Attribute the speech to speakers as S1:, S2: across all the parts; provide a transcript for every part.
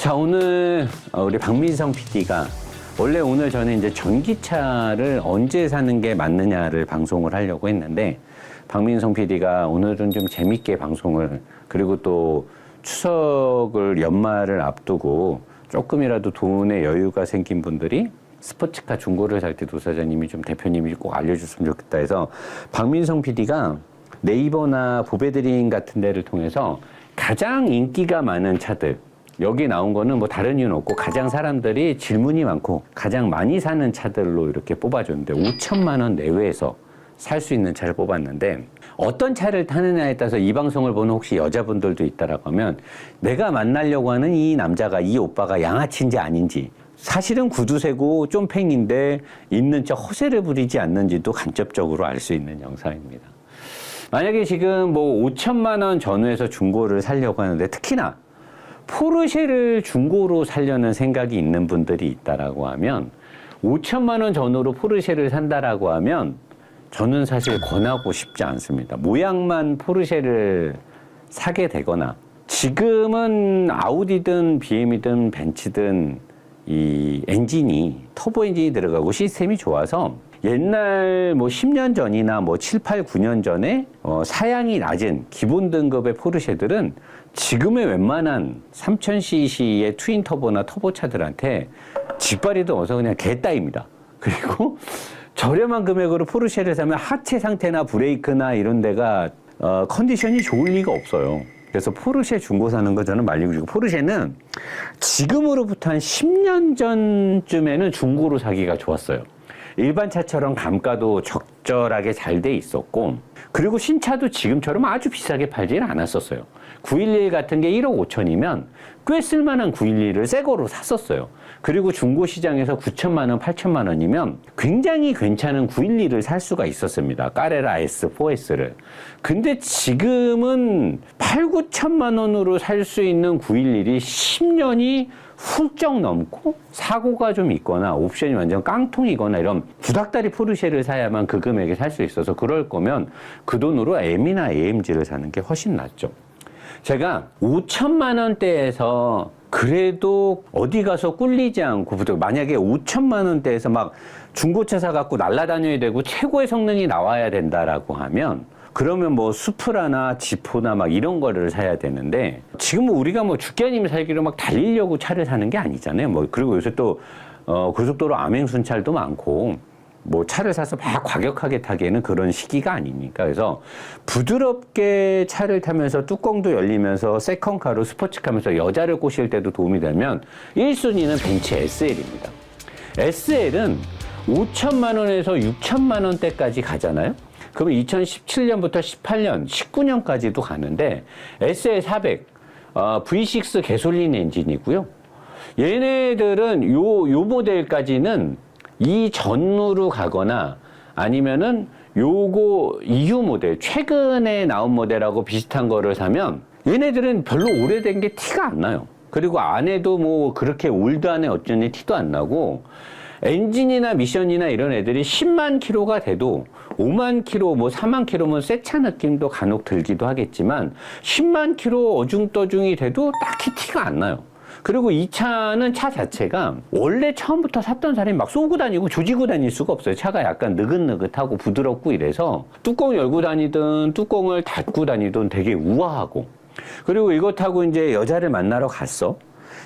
S1: 자, 오늘 우리 박민성 PD가 원래 오늘 저는 이제 전기차를 언제 사는 게 맞느냐를 방송을 하려고 했는데 박민성 PD가 오늘은 좀 재밌게 방송을, 그리고 또 추석을 연말을 앞두고 조금이라도 돈에 여유가 생긴 분들이 스포츠카 중고를 살 때 도사장님이 좀 대표님이 꼭 알려줬으면 좋겠다 해서 박민성 PD가 네이버나 보배드림 같은 데를 통해서 가장 인기가 많은 차들, 여기 나온 거는 뭐 다른 이유는 없고 가장 사람들이 질문이 많고 가장 많이 사는 차들로 이렇게 뽑아줬는데 5천만 원 내외에서 살 수 있는 차를 뽑았는데, 어떤 차를 타느냐에 따라서 이 방송을 보는 혹시 여자분들도 있다라고 하면 내가 만나려고 하는 이 남자가, 이 오빠가 양아치인지 아닌지, 사실은 구두쇠고 쫌팽인데 있는 척 허세를 부리지 않는지도 간접적으로 알 수 있는 영상입니다. 만약에 지금 뭐 5천만 원 전후에서 중고를 사려고 하는데, 특히나 포르쉐를 중고로 사려는 생각이 있는 분들이 있다라고 하면, 5천만 원 전후로 포르쉐를 산다라고 하면 저는 사실 권하고 싶지 않습니다. 모양만 포르쉐를 사게 되거나, 지금은 아우디든 BM이든 벤츠든 이 엔진이 터보 엔진이 들어가고 시스템이 좋아서 옛날 뭐 10년 전이나 뭐 7, 8, 9년 전에 사양이 낮은 기본 등급의 포르쉐들은 지금의 웬만한 3000cc의 트윈 터보나 터보차들한테 직발이도 어서 그냥 개따입니다. 그리고 저렴한 금액으로 포르쉐를 사면 하체 상태나 브레이크나 이런 데가 컨디션이 좋을 리가 없어요. 그래서 포르쉐 중고 사는 거 저는 말리고, 그리고 포르쉐는 지금으로부터 한 10년 전쯤에는 중고로 사기가 좋았어요. 일반 차처럼 감가도 적절하게 잘 돼 있었고, 그리고 신차도 지금처럼 아주 비싸게 팔지는 않았었어요. 911 같은 게 1억 5천이면 꽤 쓸만한 911을 새 거로 샀었어요. 그리고 중고 시장에서 9천만 원, 8천만 원이면 굉장히 괜찮은 911을 살 수가 있었습니다. 까레라 S, 4S를. 근데 지금은 8, 9천만 원으로 살 수 있는 911이 10년이 훌쩍 넘고 사고가 좀 있거나 옵션이 완전 깡통이거나 이런 구닥다리 포르쉐를 사야만 그 금액에 살 수 있어서, 그럴 거면 그 돈으로 M이나 AMG를 사는 게 훨씬 낫죠. 제가 5천만 원대에서 그래도 어디 가서 꿀리지 않고, 만약에 5천만 원대에서 막 중고차 사갖고 날아다녀야 되고 최고의 성능이 나와야 된다라고 하면, 그러면 뭐 수프라나 지포나 막 이런 거를 사야 되는데, 지금 우리가 뭐 죽기 아니면 살기로 막 달리려고 차를 사는 게 아니잖아요. 뭐 그리고 요새 또 고속도로 암행순찰도 많고, 뭐 차를 사서 막 과격하게 타기에는 그런 시기가 아니니까. 그래서 부드럽게 차를 타면서 뚜껑도 열리면서 세컨카로 스포츠카면서 여자를 꼬실 때도 도움이 되면 1순위는 벤츠 SL입니다. SL은 5천만 원에서 6천만 원대까지 가잖아요. 그러면 2017년부터 18년, 19년까지도 가는데 SL 400 V6 개솔린 엔진이고요. 얘네들은 요 모델까지는 이 전후로 가거나 아니면은 요거 이후 모델, 최근에 나온 모델하고 비슷한 거를 사면 얘네들은 별로 오래된 게 티가 안 나요. 그리고 안에도 뭐 그렇게 올드하네 어쩌니 티도 안 나고, 엔진이나 미션이나 이런 애들이 10만 킬로가 돼도 5만 킬로, 뭐 4만 킬로면 새 차 느낌도 간혹 들기도 하겠지만 10만 킬로 어중떠중이 돼도 딱히 티가 안 나요. 그리고 이 차는 차 자체가 원래 처음부터 샀던 사람이 막 쏘고 다니고 조지고 다닐 수가 없어요. 차가 약간 느긋느긋하고 부드럽고 이래서 뚜껑 열고 다니든 뚜껑을 닫고 다니든 되게 우아하고, 그리고 이거 타고 이제 여자를 만나러 갔어.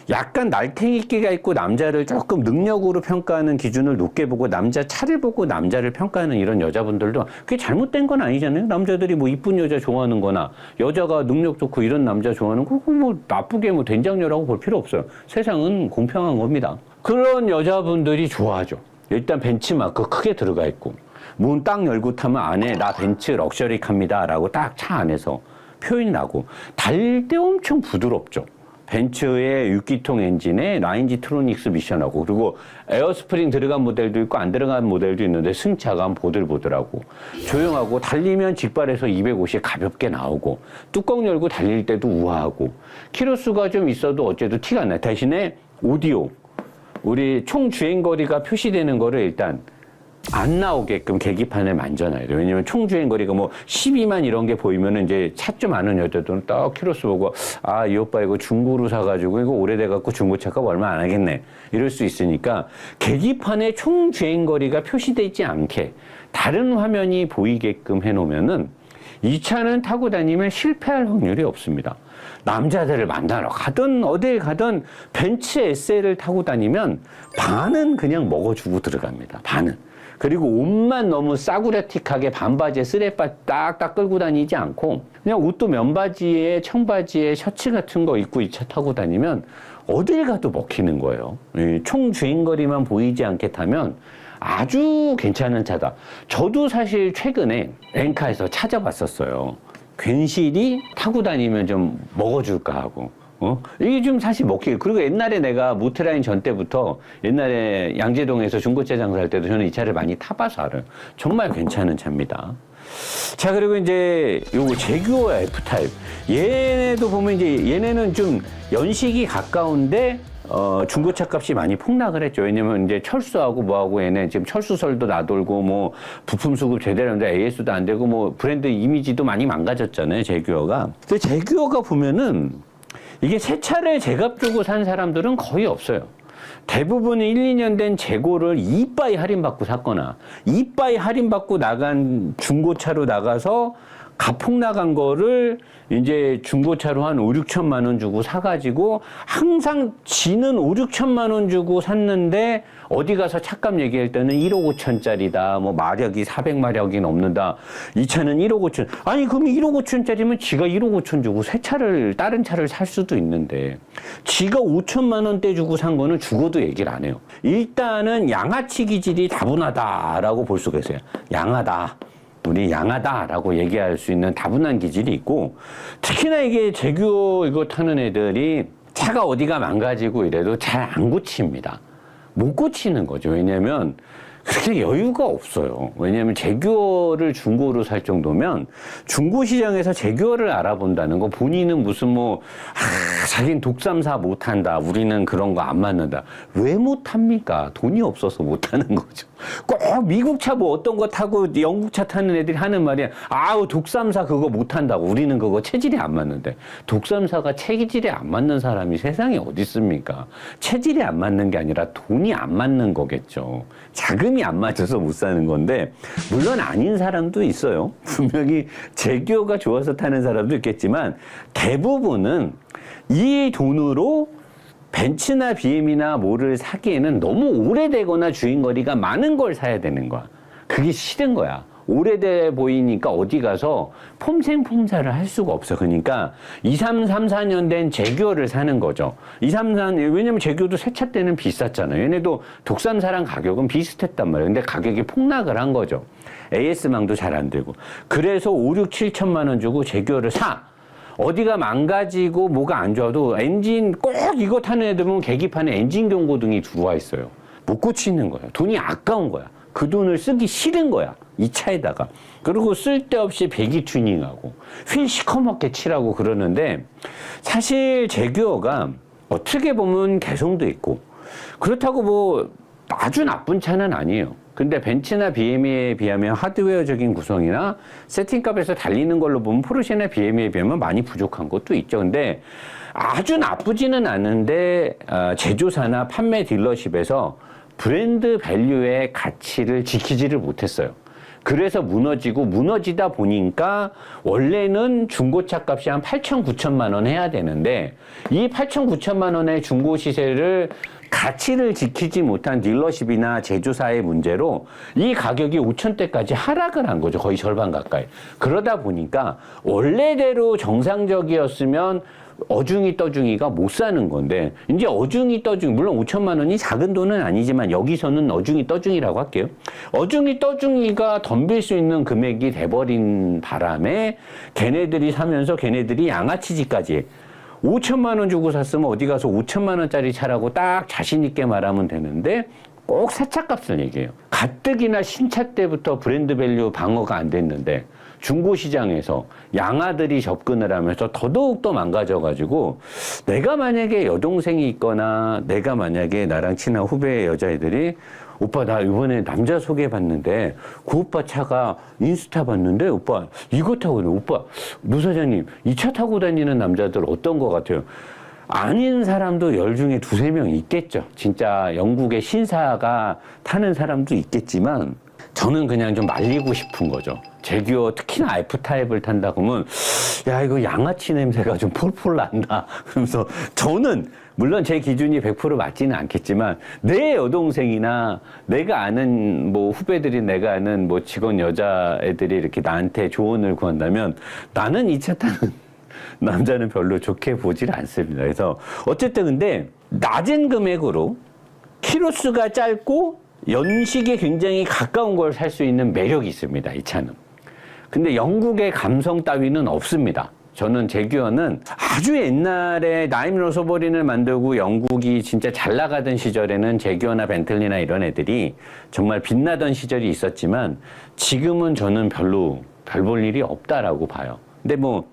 S1: 약간 날탱이끼가 있고 남자를 조금 능력으로 평가하는 기준을 높게 보고 남자 차를 보고 남자를 평가하는 이런 여자분들도 그게 잘못된 건 아니잖아요. 남자들이 뭐 이쁜 여자 좋아하는 거나 여자가 능력 좋고 이런 남자 좋아하는 거, 그거 뭐 나쁘게 뭐 된장녀라고 볼 필요 없어요. 세상은 공평한 겁니다. 그런 여자분들이 좋아하죠. 일단 벤츠마크 크게 들어가 있고, 문 딱 열고 타면 안에 나 벤츠 럭셔리카입니다 라고 딱 차 안에서 표현이 나고, 달릴 때 엄청 부드럽죠. 벤츠의 6기통 엔진에 라인지 트로닉스 미션하고, 그리고 에어스프링 들어간 모델도 있고 안 들어간 모델도 있는데 승차감 보들보들하고 조용하고, 달리면 직발에서 250 가볍게 나오고, 뚜껑 열고 달릴 때도 우아하고, 키로수가 좀 있어도 어째도 티가 안 나요. 대신에 오디오, 우리 총 주행거리가 표시되는 거를 일단 안 나오게끔 계기판을 만져놔야 돼요. 왜냐면 총주행거리가 뭐 12만 이런 게 보이면은 이제 차 좀 아는 여자들은 딱 키로수 보고 아, 이 오빠 이거 중고로 사가지고 이거 오래돼갖고 중고차값 얼마 안 하겠네. 이럴 수 있으니까 계기판에 총주행거리가 표시되지 않게 다른 화면이 보이게끔 해놓으면은 이 차는 타고 다니면 실패할 확률이 없습니다. 남자들을 만나러 가든 어딜 가든 벤츠 SL을 타고 다니면 반은 그냥 먹어주고 들어갑니다. 반은. 그리고 옷만 너무 싸구려틱하게 반바지에 쓰레빠 딱딱 끌고 다니지 않고 그냥 옷도 면바지에 청바지에 셔츠 같은 거 입고 이 차 타고 다니면 어딜 가도 먹히는 거예요. 총 주행거리만 보이지 않게 타면 아주 괜찮은 차다. 저도 사실 최근에 렌카에서 찾아봤었어요. 괜시리 타고 다니면 좀 먹어줄까 하고. 이게 좀 사실 먹히게. 그리고 옛날에 내가 모트라인 전 때부터 옛날에 양재동에서 중고차 장사할 때도 저는 이 차를 많이 타봐서 알아요. 정말 괜찮은 차입니다. 자, 그리고 이제 요거 제규어 F타입. 얘네도 보면 이제 얘네는 좀 연식이 가까운데 중고차 값이 많이 폭락을 했죠. 왜냐면 이제 철수하고 뭐하고 얘네 지금 철수설도 나돌고 뭐 부품 수급 제대로 하는데 AS도 안 되고 뭐 브랜드 이미지도 많이 망가졌잖아요. 제규어가. 근데 제규어가 보면은 이게 새 차를 제값 주고 산 사람들은 거의 없어요. 대부분 1, 2년 된 재고를 이빠이 할인받고 샀거나 이빠이 할인받고 나간 중고차로 나가서 가폭 나간 거를 이제 중고차로 한 5, 6천만 원 주고 사가지고 항상 지는 5, 6천만 원 주고 샀는데 어디 가서 차값 얘기할 때는 1억 5천짜리다. 뭐 마력이 400마력이 넘는다. 이 차는 1억 5천. 아니 그럼 1억 5천짜리면 지가 1억 5천 주고 새 차를 다른 차를 살 수도 있는데 지가 5천만 원대 주고 산 거는 죽어도 얘기를 안 해요. 일단은 양아치 기질이 다분하다라고 볼 수가 있어요. 양하다. 우리 양하다라고 얘기할 수 있는 다분한 기질이 있고 특히나 이게 제규어 이거 타는 애들이 차가 어디가 망가지고 이래도 잘 안 고칩니다. 못 고치는 거죠. 왜냐면 그렇게 여유가 없어요. 왜냐면 제규어를 중고로 살 정도면 중고 시장에서 제규어를 알아본다는 거 본인은 무슨 뭐 자기는 독삼사 못한다. 우리는 그런 거 안 맞는다. 왜 못합니까? 돈이 없어서 못하는 거죠. 꼭 미국 차 뭐 어떤 거 타고 영국 차 타는 애들이 하는 말이야. 아우 독삼사 그거 못한다고. 우리는 그거 체질이 안 맞는데. 독삼사가 체질이 안 맞는 사람이 세상에 어디 있습니까? 체질이 안 맞는 게 아니라 돈이 안 맞는 거겠죠. 자금이 안 맞아서 못 사는 건데 물론 아닌 사람도 있어요. 분명히 제규어가 좋아서 타는 사람도 있겠지만 대부분은 이 돈으로 벤츠나 BM이나 뭐를 사기에는 너무 오래되거나 주행거리가 많은 걸 사야 되는 거야. 그게 싫은 거야. 오래돼 보이니까 어디 가서 폼생폼사를 할 수가 없어. 그러니까 2, 3, 3, 4년 된 제규어를 사는 거죠. 2, 3, 4, 왜냐면 제규어도 새 차 때는 비쌌잖아요. 얘네도 독삼사랑 가격은 비슷했단 말이에요. 근데 가격이 폭락을 한 거죠. AS망도 잘 안 되고. 그래서 5, 6, 7천만 원 주고 제규어를 사. 어디가 망가지고 뭐가 안 좋아도 엔진 꼭 이거 타는 애들 보면 계기판에 엔진 경고등이 들어와 있어요. 못 고치는 거야. 돈이 아까운 거야. 그 돈을 쓰기 싫은 거야. 이 차에다가. 그리고 쓸데없이 배기 튜닝하고 휠 시커멓게 칠하고 그러는데 사실 제규어가 어떻게 보면 개성도 있고 그렇다고 뭐 아주 나쁜 차는 아니에요. 근데 벤츠나 BMW에 비하면 하드웨어적인 구성이나 세팅값에서 달리는 걸로 보면 포르쉐나 BMW에 비하면 많이 부족한 것도 있죠. 근데 아주 나쁘지는 않은데 제조사나 판매 딜러십에서 브랜드 밸류의 가치를 지키지를 못했어요. 그래서 무너지다 보니까 원래는 중고차 값이 한 8천, 9천만 원 해야 되는데 이 8천, 9천만 원의 중고 시세를 가치를 지키지 못한 딜러십이나 제조사의 문제로 이 가격이 5천대까지 하락을 한 거죠. 거의 절반 가까이. 그러다 보니까 원래대로 정상적이었으면 어중이 떠중이가 못 사는 건데 이제 어중이 떠중이 물론 5천만 원이 작은 돈은 아니지만 여기서는 어중이 떠중이라고 할게요. 어중이 떠중이가 덤빌 수 있는 금액이 돼버린 바람에 걔네들이 사면서 걔네들이 양아치지까지 5천만 원 주고 샀으면 어디 가서 5천만 원짜리 차라고 딱 자신 있게 말하면 되는데 꼭 사차값을 얘기해요. 가뜩이나 신차 때부터 브랜드 밸류 방어가 안 됐는데 중고 시장에서 양아들이 접근을 하면서 더더욱 망가져가지고 내가 만약에 여동생이 있거나 내가 만약에 나랑 친한 후배의 여자애들이 오빠 나 이번에 남자 소개받는데 그 오빠 차가 인스타 봤는데 오빠 이거 타고 그래. 오빠 노 사장님 이 차 타고 다니는 남자들 어떤 거 같아요? 아닌 사람도 열 중에 두세 명 있겠죠. 진짜 영국의 신사가 타는 사람도 있겠지만 저는 그냥 좀 말리고 싶은 거죠. 제규어 특히나 F타입을 탄다 그러면 야 이거 양아치 냄새가 좀 폴폴 난다. 그러면서 저는 물론 제 기준이 100% 맞지는 않겠지만 내 여동생이나 내가 아는 뭐 후배들이 내가 아는 뭐 직원 여자애들이 이렇게 나한테 조언을 구한다면 나는 이 차 타는 남자는 별로 좋게 보질 않습니다. 그래서 어쨌든 근데 낮은 금액으로 키로수가 짧고 연식에 굉장히 가까운 걸 살 수 있는 매력이 있습니다. 이 차는. 근데 영국의 감성 따위는 없습니다. 저는 제규어는 아주 옛날에 나임 로서버린을 만들고 영국이 진짜 잘 나가던 시절에는 제규어나 벤틀리나 이런 애들이 정말 빛나던 시절이 있었지만 지금은 저는 별로 별 볼 일이 없다라고 봐요. 근데 뭐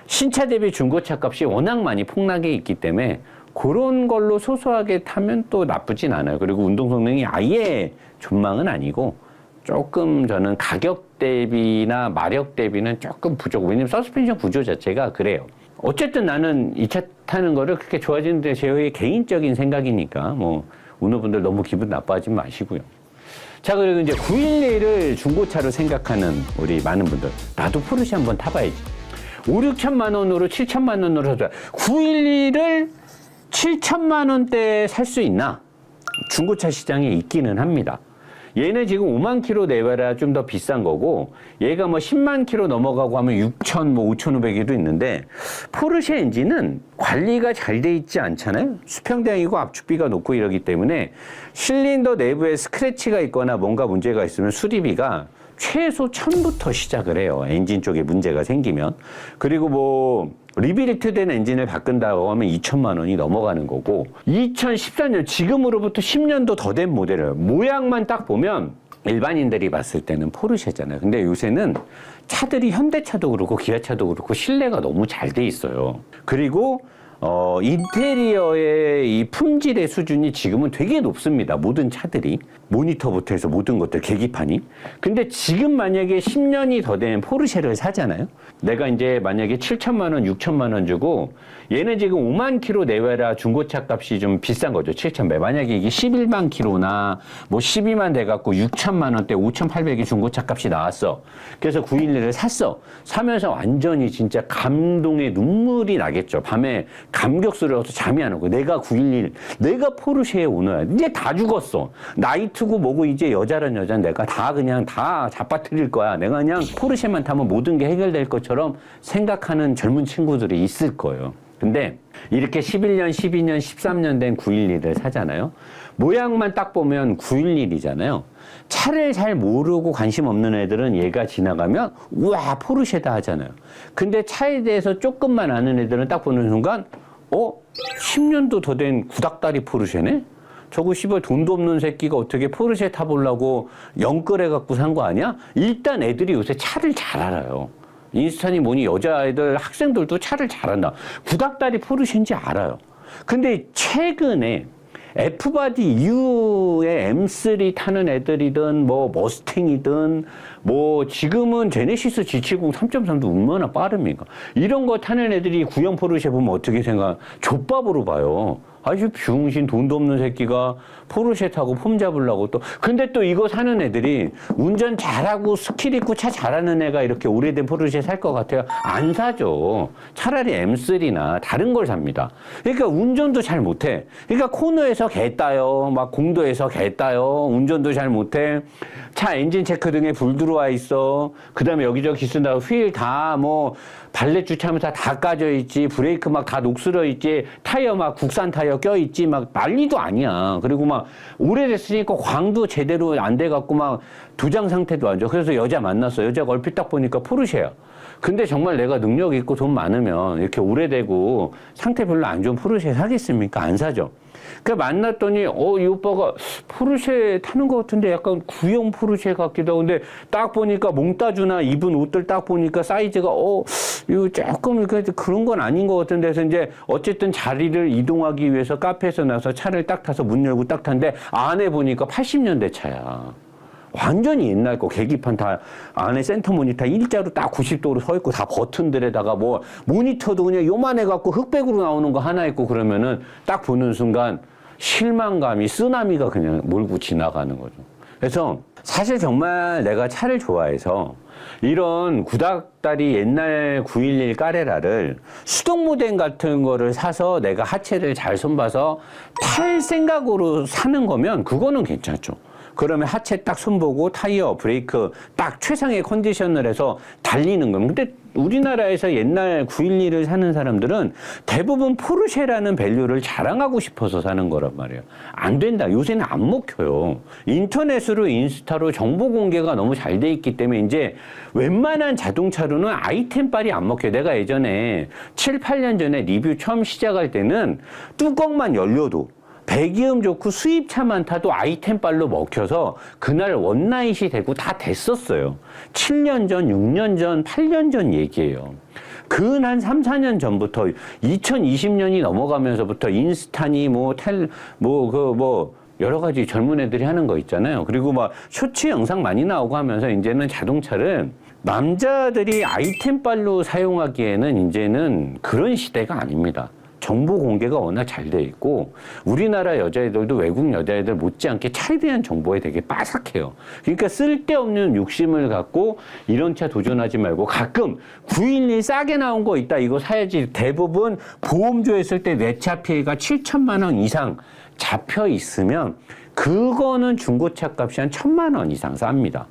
S1: 신차 대비 중고차 값이 워낙 많이 폭락해 있기 때문에 그런 걸로 소소하게 타면 또 나쁘진 않아요. 그리고 운동 성능이 아예 존망은 아니고 조금 저는 가격 대비나 마력 대비는 조금 부족. 왜냐면 서스펜션 구조 자체가 그래요. 어쨌든 나는 이 차 타는 거를 그렇게 좋아지는데 제 개인적인 생각이니까 뭐 오너분들 너무 기분 나빠하지 마시고요. 자, 그리고 이제 911을 중고차로 생각하는 우리 많은 분들, 나도 포르쉐 한번 타봐야지. 5, 6천만 원으로 7천만 원으로 사자. 911을 7천만 원대에 살 수 있나? 중고차 시장에 있기는 합니다. 얘는 지금 5만 킬로 내외라 좀 더 비싼 거고, 얘가 뭐 10만 킬로 넘어가고 하면 6천, 뭐 5,500에도 있는데, 포르쉐 엔진은 관리가 잘 돼 있지 않잖아요? 수평장이고 압축비가 높고 이러기 때문에 실린더 내부에 스크래치가 있거나 뭔가 문제가 있으면 수리비가 최소 1,000부터 시작을 해요. 엔진 쪽에 문제가 생기면. 그리고 뭐 리빌트 된 엔진을 바꾼다고 하면 2천만 원이 넘어가는 거고, 2014년 지금으로부터 10년도 더 된 모델을 모양만 딱 보면 일반인들이 봤을 때는 포르쉐잖아요. 근데 요새는 차들이 현대차도 그렇고 기아차도 그렇고 실내가 너무 잘 돼 있어요. 그리고 인테리어의 이 품질의 수준이 지금은 되게 높습니다. 모든 차들이. 모니터부터 해서 모든 것들, 계기판이. 근데 지금 만약에 10년이 더 된 포르쉐를 사잖아요? 내가 이제 만약에 7천만 원, 6천만 원 주고, 얘는 지금 5만 킬로 내외라 중고차 값이 좀 비싼 거죠. 7,100. 만약에 이게 11만 킬로나 뭐 12만 돼갖고 6천만 원대, 5,800이 중고차 값이 나왔어. 그래서 911을 샀어. 사면서 완전히 진짜 감동의 눈물이 나겠죠. 밤에 감격스러워서 잠이 안 오고, 내가 911, 내가 포르쉐의 오너야. 이제 다 죽었어. 나이트고 뭐고 이제 여자란 여자는 내가 다 그냥 다 잡아뜨릴 거야. 내가 그냥 포르쉐만 타면 모든 게 해결될 것처럼 생각하는 젊은 친구들이 있을 거예요. 근데 이렇게 11년, 12년, 13년 된 911을 사잖아요. 모양만 딱 보면 911이잖아요. 차를 잘 모르고 관심 없는 애들은 얘가 지나가면 우와 포르쉐다 하잖아요. 근데 차에 대해서 조금만 아는 애들은 딱 보는 순간 10년도 더 된 구닥다리 포르쉐네? 저거 씨발 돈도 없는 새끼가 어떻게 포르쉐 타보려고 영끌해 갖고 산 거 아니야? 일단 애들이 요새 차를 잘 알아요. 인스타니 뭐니 여자애들 학생들도 차를 잘한다. 구닥다리 포르쉐인지 알아요. 근데 최근에 F바디 이후에 M3 타는 애들이든 뭐 머스탱이든 뭐 지금은 제네시스 G70 3.3도 얼마나 빠릅니까? 이런 거 타는 애들이 구형 포르쉐 보면 어떻게 생각? 족밥으로 봐요. 아주 병신 돈도 없는 새끼가 포르쉐 타고 폼 잡으려고 또. 근데 또 이거 사는 애들이 운전 잘하고 스킬 있고 차 잘하는 애가 이렇게 오래된 포르쉐 살 것 같아요? 안 사죠. 차라리 M3나 다른 걸 삽니다. 그러니까 운전도 잘 못해. 그러니까 코너에서 개 따요. 막 공도에서 개 따요. 운전도 잘 못해. 차 엔진 체크 등에 불 들어와 있어. 그 다음에 여기저기 쓴다. 휠 다 뭐 발렛 주차하면서 다 까져 있지. 브레이크 막 다 녹슬어 있지. 타이어 막 국산 타이어 껴 있지. 막 난리도 아니야. 그리고 막 오래됐으니까 광도 제대로 안 돼갖고 막 도장 상태도 안 좋아. 그래서 여자 만났어. 여자가 얼핏 딱 보니까 포르쉐야. 근데 정말 내가 능력 있고 돈 많으면 이렇게 오래되고 상태 별로 안 좋은 포르쉐 사겠습니까? 안 사죠. 그 만났더니 이 오빠가 포르쉐 타는 것 같은데 약간 구형 포르쉐 같기도 하고 근데 딱 보니까 몽따주나 입은 옷들 딱 보니까 사이즈가 이거 조금 그런 건 아닌 것 같은데 해서 이제 어쨌든 자리를 이동하기 위해서 카페에서 나서 차를 딱 타서 문 열고 딱 탔는데 안에 보니까 80년대 차야. 완전히 옛날 거 계기판 다 안에 센터 모니터 일자로 딱 90도로 서 있고 다 버튼들에다가 뭐 모니터도 그냥 요만해 갖고 흑백으로 나오는 거 하나 있고 그러면은 딱 보는 순간 실망감이 쓰나미가 그냥 몰고 지나가는 거죠. 그래서 사실 정말 내가 차를 좋아해서 이런 구닥다리 옛날 911 까레라를 수동 모델 같은 거를 사서 내가 하체를 잘 손봐서 탈 생각으로 사는 거면 그거는 괜찮죠. 그러면 하체 딱 손보고 타이어, 브레이크 딱 최상의 컨디션을 해서 달리는 겁니다. 근데 우리나라에서 옛날 911을 사는 사람들은 대부분 포르쉐라는 밸류를 자랑하고 싶어서 사는 거란 말이에요. 안 된다. 요새는 안 먹혀요. 인터넷으로 인스타로 정보 공개가 너무 잘 돼 있기 때문에 이제 웬만한 자동차로는 아이템빨이 안 먹혀요. 내가 예전에 7, 8년 전에 리뷰 처음 시작할 때는 뚜껑만 열려도 배기음 좋고 수입차만 타도 아이템빨로 먹혀서 그날 원나잇이 되고 다 됐었어요. 7년 전, 6년 전, 8년 전 얘기예요. 근 한 3, 4년 전부터 2020년이 넘어가면서부터 인스타니 여러 가지 젊은 애들이 하는 거 있잖아요. 그리고 막 쇼츠 영상 많이 나오고 하면서 이제는 자동차를 남자들이 아이템빨로 사용하기에는 이제는 그런 시대가 아닙니다. 정보 공개가 워낙 잘 돼 있고 우리나라 여자애들도 외국 여자애들 못지않게 차에 대한 정보에 되게 빠삭해요. 그러니까 쓸데없는 욕심을 갖고 이런 차 도전하지 말고 가끔 911 싸게 나온 거 있다 이거 사야지. 대부분 보험조 했을 때 내 차 피해가 7천만 원 이상 잡혀 있으면 그거는 중고차 값이 한 1,000만 원 이상 쌉니다.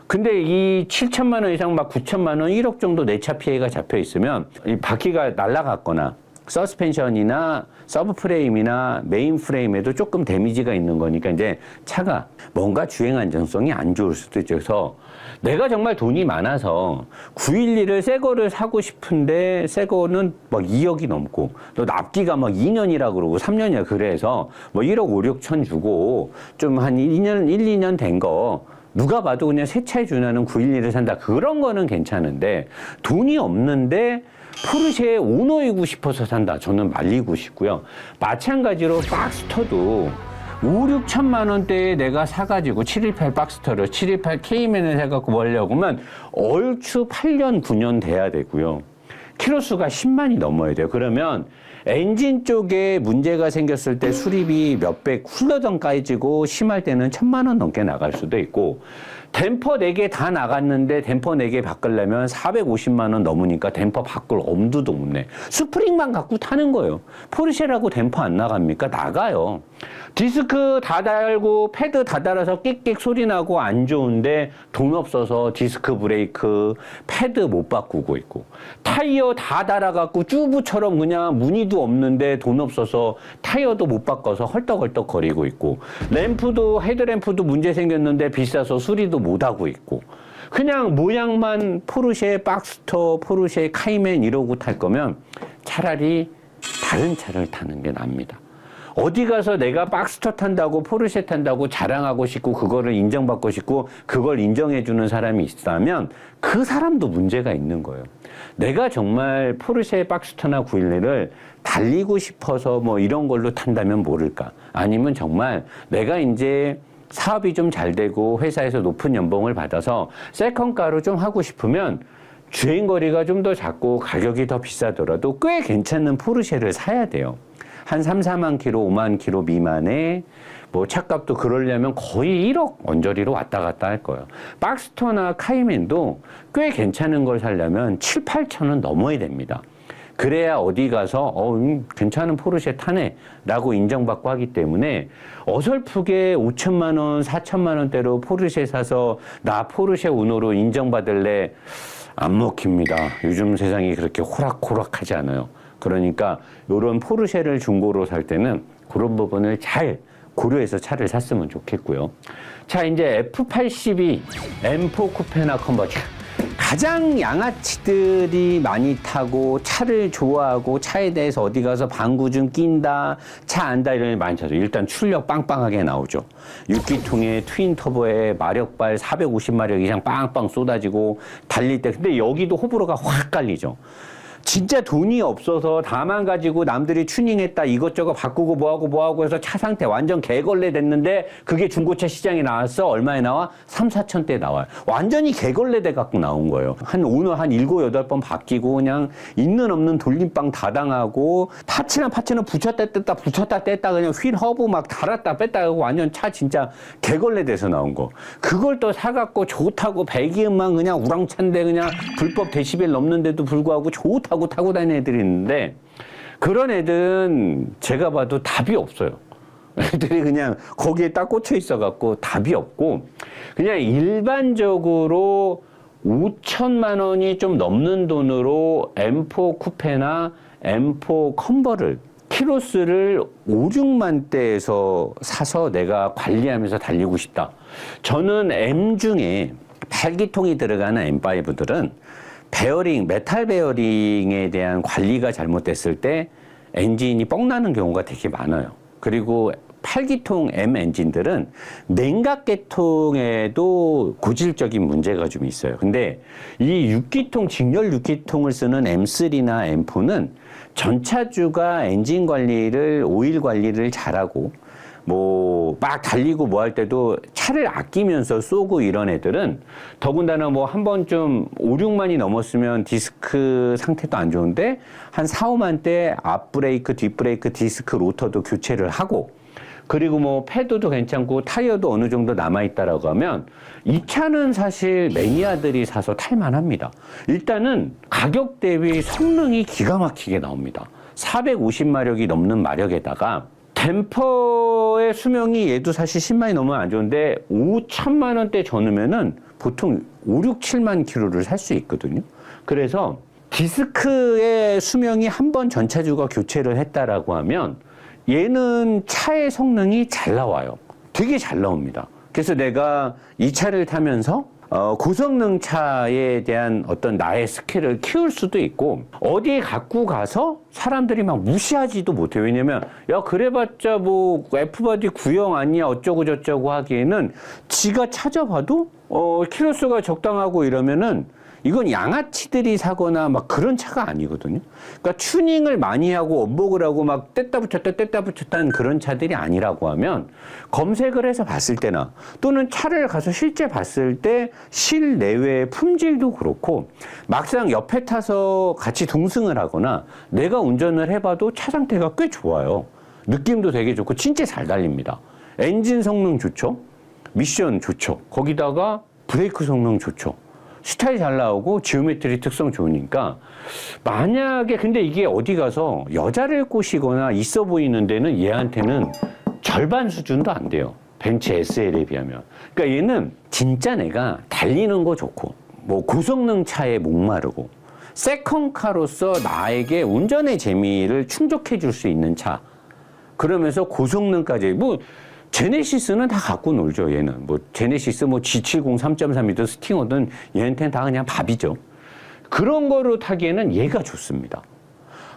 S1: 근데 이 7천만 원 이상 막 9천만 원 1억 정도 내 차 피해가 잡혀 있으면 이 바퀴가 날아갔거나 서스펜션이나 서브 프레임이나 메인 프레임에도 조금 데미지가 있는 거니까 이제 차가 뭔가 주행 안정성이 안 좋을 수도 있죠. 그래서 내가 정말 돈이 많아서 911을 새 거를 사고 싶은데 새 거는 막 2억이 넘고 또 납기가 막 2년이라 그러고 3년이야. 그래서 뭐 1억 5, 6천 주고 좀 한 1년, 2년 된 거 누가 봐도 그냥 새 차에 준하는 911을 산다. 그런 거는 괜찮은데 돈이 없는데 포르쉐의 오너이고 싶어서 산다. 저는 말리고 싶고요. 마찬가지로 박스터도 5, 6천만 원대에 내가 사가지고 718 박스터를 718 K맨을 해갖고 벌려고 하면 얼추 8년, 9년 돼야 되고요. 키로수가 10만이 넘어야 돼요. 그러면 엔진 쪽에 문제가 생겼을 때 수리비 몇백 훌러덩 까이지고 심할 때는 1,000만 원 넘게 나갈 수도 있고 댐퍼 4개 다 나갔는데 댐퍼 4개 바꾸려면 450만 원 넘으니까 댐퍼 바꿀 엄두도 못 내. 스프링만 갖고 타는 거예요. 포르쉐라고 댐퍼 안 나갑니까? 나가요. 디스크 다 달고 패드 다 달아서 끽끽 소리 나고 안 좋은데 돈 없어서 디스크 브레이크 패드 못 바꾸고 있고 타이어 다 달아갖고 쭈부처럼 그냥 무늬도 없는데 돈 없어서 타이어도 못 바꿔서 헐떡헐떡 거리고 있고 램프도 헤드램프도 문제 생겼는데 비싸서 수리도 못 하고 있고 그냥 모양만 포르쉐 박스터, 포르쉐 카이맨 이러고 탈 거면 차라리 다른 차를 타는 게 납니다. 어디 가서 내가 박스터 탄다고 포르쉐 탄다고 자랑하고 싶고 그거를 인정받고 싶고 그걸 인정해주는 사람이 있다면 그 사람도 문제가 있는 거예요. 내가 정말 포르쉐 박스터나 911을 달리고 싶어서 뭐 이런 걸로 탄다면 모를까. 아니면 정말 내가 이제 사업이 좀 잘 되고 회사에서 높은 연봉을 받아서 세컨카로 좀 하고 싶으면 주행거리가 좀 더 작고 가격이 더 비싸더라도 꽤 괜찮은 포르쉐를 사야 돼요. 한 3, 4만 킬로, 5만 킬로 미만에 뭐 차값도 그러려면 거의 1억 언저리로 왔다 갔다 할 거예요. 박스터나 카이맨도 꽤 괜찮은 걸 사려면 7, 8천 원 넘어야 됩니다. 그래야 어디 가서 괜찮은 포르쉐 타네 라고 인정받고 하기 때문에 어설프게 5천만 원, 4천만 원대로 포르쉐 사서 나 포르쉐 오너로 인정받을래 안 먹힙니다. 요즘 세상이 그렇게 호락호락하지 않아요. 그러니까 이런 포르쉐를 중고로 살 때는 그런 부분을 잘 고려해서 차를 샀으면 좋겠고요. 자, 이제 F82 M4 쿠페나 컨버터. 가장 양아치들이 많이 타고 차를 좋아하고 차에 대해서 어디 가서 방구 좀 낀다, 차 안다 이런 게 많이 타죠. 일단 출력 빵빵하게 나오죠. 6기통에 트윈 터보에 마력발 450마력 이상 빵빵 쏟아지고 달릴 때 근데 여기도 호불호가 확 갈리죠. 진짜 돈이 없어서 다만 가지고 남들이 튜닝했다 이것저것 바꾸고 뭐하고 해서 차 상태 완전 개걸레 됐는데 그게 중고차 시장에 나왔어. 얼마에 나와? 3, 4천대에 나와요. 완전히 개걸레 돼 갖고 나온 거예요. 오늘 한 7, 8번 바뀌고 그냥 있는 없는 돌림빵 다 당하고 파츠는 붙였다 뗐다 그냥 휠 허브 막 달았다 뺐다 하고 완전 차 진짜 개걸레 돼서 나온 거. 그걸 또 사갖고 좋다고 배기음만 그냥 우랑찬데 그냥 불법 데시벨 넘는데도 불구하고 좋다고 타고 다니는 애들이 있는데 그런 애들은 제가 봐도 답이 없어요. 애들이 그냥 거기에 딱 꽂혀 있어갖고 답이 없고 그냥 일반적으로 5천만 원이 좀 넘는 돈으로 M4 쿠페나 M4 컨버를 키로수를 5, 6만 대에서 사서 내가 관리하면서 달리고 싶다. 저는 M 중에 8기통이 들어가는 M5들은 베어링, 메탈 베어링에 대한 관리가 잘못됐을 때 엔진이 뻥나는 경우가 되게 많아요. 그리고 8기통 M 엔진들은 냉각계통에도 고질적인 문제가 좀 있어요. 근데 이 6기통, 직렬 6기통을 쓰는 M3나 M4는 전차주가 엔진 관리를, 오일 관리를 잘하고 막 달리고 뭐 할 때도 차를 아끼면서 쏘고 이런 애들은 더군다나 한 번쯤 5, 6만이 넘었으면 디스크 상태도 안 좋은데 한 4, 5만 대 앞브레이크, 뒷브레이크, 디스크, 로터도 교체를 하고 그리고 패드도 괜찮고 타이어도 어느 정도 남아있다라고 하면 이 차는 사실 매니아들이 사서 탈만합니다. 일단은 가격 대비 성능이 기가 막히게 나옵니다. 450마력이 넘는 마력에다가 댐퍼의 수명이 얘도 사실 10만이 넘으면 안 좋은데 5천만 원대 전후면은 보통 5, 6, 7만 킬로를 살 수 있거든요. 그래서 디스크의 수명이 한 번 전차주가 교체를 했다라고 하면 얘는 차의 성능이 잘 나와요. 되게 잘 나옵니다. 그래서 내가 이 차를 타면서 고성능 차에 대한 어떤 나의 스킬을 키울 수도 있고 어디에 갖고 가서 사람들이 막 무시하지도 못해요. 왜냐면 야 그래봤자 F바디 구형 아니야 어쩌고 저쩌고 하기에는 지가 찾아봐도 키로수가 적당하고 이러면은 이건 양아치들이 사거나 그런 차가 아니거든요. 그러니까 튜닝을 많이 하고 원복을 하고 뗐다 붙였다는 그런 차들이 아니라고 하면 검색을 해서 봤을 때나 또는 차를 가서 실제 봤을 때 실내외의 품질도 그렇고 막상 옆에 타서 같이 동승을 하거나 내가 운전을 해봐도 차 상태가 꽤 좋아요. 느낌도 되게 좋고 진짜 잘 달립니다. 엔진 성능 좋죠. 미션 좋죠. 거기다가 브레이크 성능 좋죠. 스타일 잘 나오고 지오메트리 특성 좋으니까 만약에 근데 이게 어디 가서 여자를 꼬시거나 있어 보이는 데는 얘한테는 절반 수준도 안 돼요. 벤츠 SL에 비하면. 그러니까 얘는 진짜 내가 달리는 거 좋고 고성능 차에 목마르고 세컨카로서 나에게 운전의 재미를 충족해 줄 수 있는 차. 그러면서 고성능까지 제네시스는 다 갖고 놀죠, 얘는. 제네시스 G70 3.3이든 스팅어든 얘한테는 다 그냥 밥이죠. 그런 거로 타기에는 얘가 좋습니다.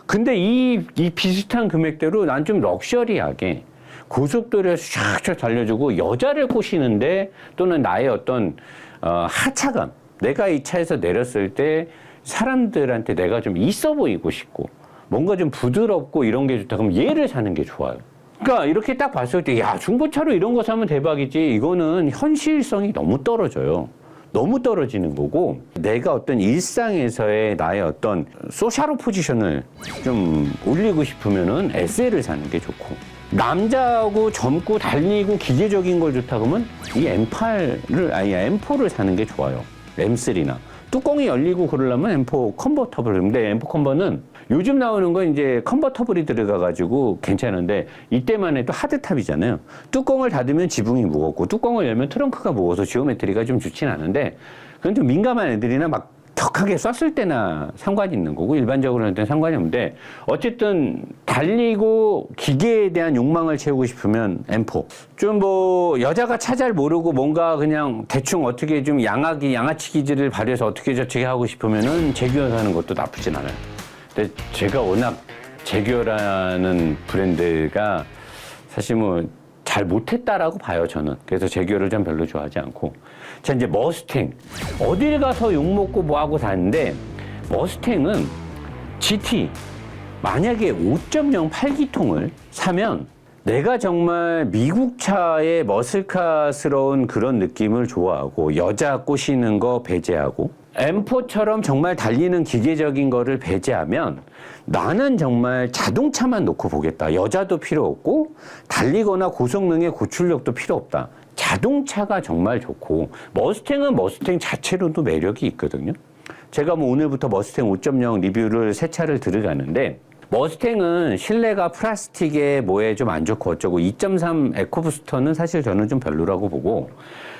S1: 근데 이 비슷한 금액대로 난 좀 럭셔리하게 고속도로에서 쫙쫙 달려주고 여자를 꼬시는데 또는 나의 어떤 하차감. 내가 이 차에서 내렸을 때 사람들한테 내가 좀 있어 보이고 싶고 뭔가 좀 부드럽고 이런 게 좋다. 그럼 얘를 사는 게 좋아요. 그러니까 이렇게 딱 봤을 때 야 중고차로 이런 거 사면 대박이지 이거는 현실성이 너무 떨어져요. 너무 떨어지는 거고 내가 어떤 일상에서의 나의 어떤 소셜 포지션을 좀 올리고 싶으면은 SL을 사는 게 좋고 남자하고 젊고 달리고 기계적인 걸 좋다 그러면 이 M4를 사는 게 좋아요. M3나 뚜껑이 열리고 그러려면 M4 컨버터블. 근데 M4 컨버는 요즘 나오는 건 이제 컨버터블이 들어가가지고 괜찮은데 이때만 해도 하드탑이잖아요. 뚜껑을 닫으면 지붕이 무겁고 뚜껑을 열면 트렁크가 무거워서 지오메트리가 좀 좋진 않은데 그건 좀 민감한 애들이나 격하게 썼을 때나 상관이 있는 거고 일반적으로는 상관이 없는데 어쨌든 달리고 기계에 대한 욕망을 채우고 싶으면 M4. 좀 뭐 여자가 차 잘 모르고 뭔가 그냥 대충 어떻게 좀 양아치 기질을 발휘해서 어떻게 저떻게 하고 싶으면은 제규어 사는 것도 나쁘진 않아요. 근데 제가 워낙 제규어라는 브랜드가 사실 뭐 잘 못했다라고 봐요, 저는. 그래서 제규어를 좀 별로 좋아하지 않고. 자, 이제 머스탱. 어딜 가서 욕먹고 뭐하고 사는데, 머스탱은 GT, 만약에 5.0 8기통을 사면 내가 정말 미국 차의 머슬카스러운 그런 느낌을 좋아하고, 여자 꼬시는 거 배제하고, M4처럼 정말 달리는 기계적인 거를 배제하면 나는 정말 자동차만 놓고 보겠다. 여자도 필요 없고 달리거나 고성능의 고출력도 필요 없다. 자동차가 정말 좋고 머스탱은 머스탱 자체로도 매력이 있거든요. 제가 뭐 오늘부터 머스탱 5.0 리뷰를 새 차를 들어가는데 머스탱은 실내가 플라스틱에 뭐에 좀 안 좋고 어쩌고 2.3 에코부스터는 사실 저는 좀 별로라고 보고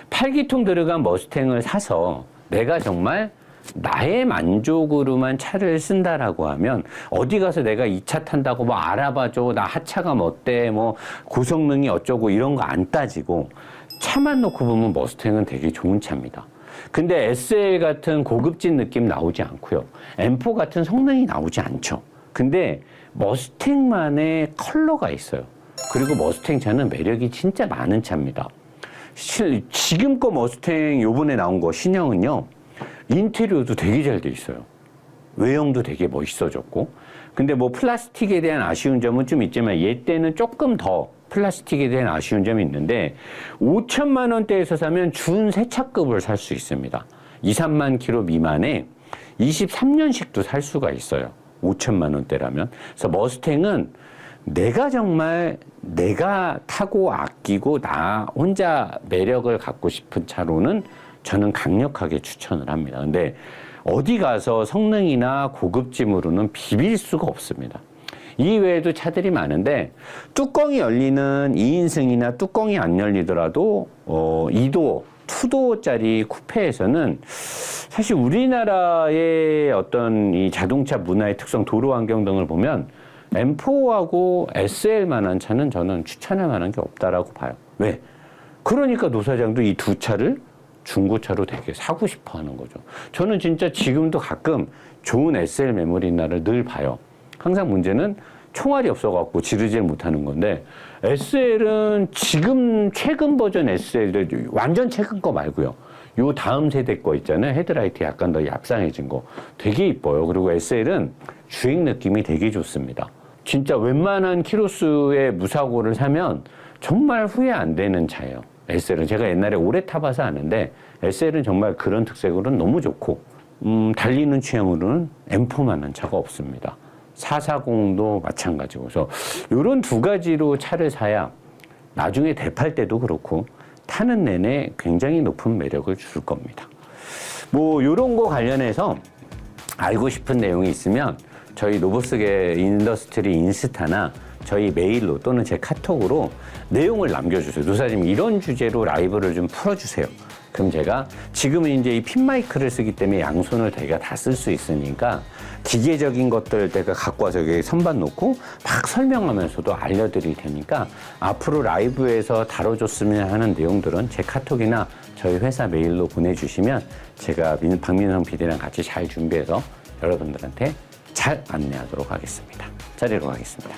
S1: 8기통 들어간 머스탱을 사서 내가 정말 나의 만족으로만 차를 쓴다라고 하면 어디 가서 내가 이 차 탄다고 뭐 알아봐줘. 나 하차가 뭐 어때? 뭐 고성능이 어쩌고 이런 거 안 따지고 차만 놓고 보면 머스탱은 되게 좋은 차입니다. 근데 SL 같은 고급진 느낌 나오지 않고요. M4 같은 성능이 나오지 않죠. 근데 머스탱만의 컬러가 있어요. 그리고 머스탱 차는 매력이 진짜 많은 차입니다. 지금 거 머스탱 요번에 나온 거 신형은요. 인테리어도 되게 잘 돼 있어요. 외형도 되게 멋있어졌고. 근데 뭐 플라스틱에 대한 아쉬운 점은 좀 있지만 얘 때는 조금 더 플라스틱에 대한 아쉬운 점이 있는데 5천만 원대에서 사면 준세차급을 살 수 있습니다. 2, 3만 킬로 미만에 23년식도 살 수가 있어요. 5천만 원대라면. 그래서 머스탱은 내가 정말 내가 타고 아끼고 나 혼자 매력을 갖고 싶은 차로는 저는 강력하게 추천을 합니다. 근데 어디 가서 성능이나 고급짐으로는 비빌 수가 없습니다. 이외에도 차들이 많은데 뚜껑이 열리는 2인승이나 뚜껑이 안 열리더라도 2도, 2도짜리 쿠페에서는 사실 우리나라의 어떤 이 자동차 문화의 특성, 도로 환경 등을 보면 M4하고 SL만한 차는 저는 추천할 만한 게 없다라고 봐요. 왜? 그러니까 노사장도 이 두 차를 중고차로 되게 사고 싶어 하는 거죠. 저는 진짜 지금도 가끔 좋은 SL 메모리 날을 늘 봐요. 항상 문제는 총알이 없어갖고 지르질 못하는 건데 SL은 지금 최근 버전 SL들 완전 최근 거 말고요. 요 다음 세대 거 있잖아요. 헤드라이트 약간 더 얍상해진 거. 되게 이뻐요. 그리고 SL은 주행 느낌이 되게 좋습니다. 진짜 웬만한 키로수의 무사고를 사면 정말 후회 안 되는 차예요. SL은 제가 옛날에 오래 타봐서 아는데 SL은 정말 그런 특색으로는 너무 좋고 달리는 취향으로는 M4만한 차가 없습니다. 440도 마찬가지고 그래서 이런 두 가지로 차를 사야 나중에 대팔 때도 그렇고 타는 내내 굉장히 높은 매력을 줄 겁니다. 뭐 이런 거 관련해서 알고 싶은 내용이 있으면 저희 로보스계 인더스트리 인스타나 저희 메일로 또는 제 카톡으로 내용을 남겨주세요. 노사님 이런 주제로 라이브를 좀 풀어주세요. 그럼 제가 지금은 이제 이 핀 마이크를 쓰기 때문에 양손을 제가 다 쓸 수 있으니까 기계적인 것들 내가 갖고 와서 여기 선반 놓고 막 설명하면서도 알려드릴 테니까 앞으로 라이브에서 다뤄줬으면 하는 내용들은 제 카톡이나 저희 회사 메일로 보내주시면 제가 박민성 PD랑 같이 잘 준비해서 여러분들한테 잘 안내하도록 하겠습니다. 자리로 가겠습니다.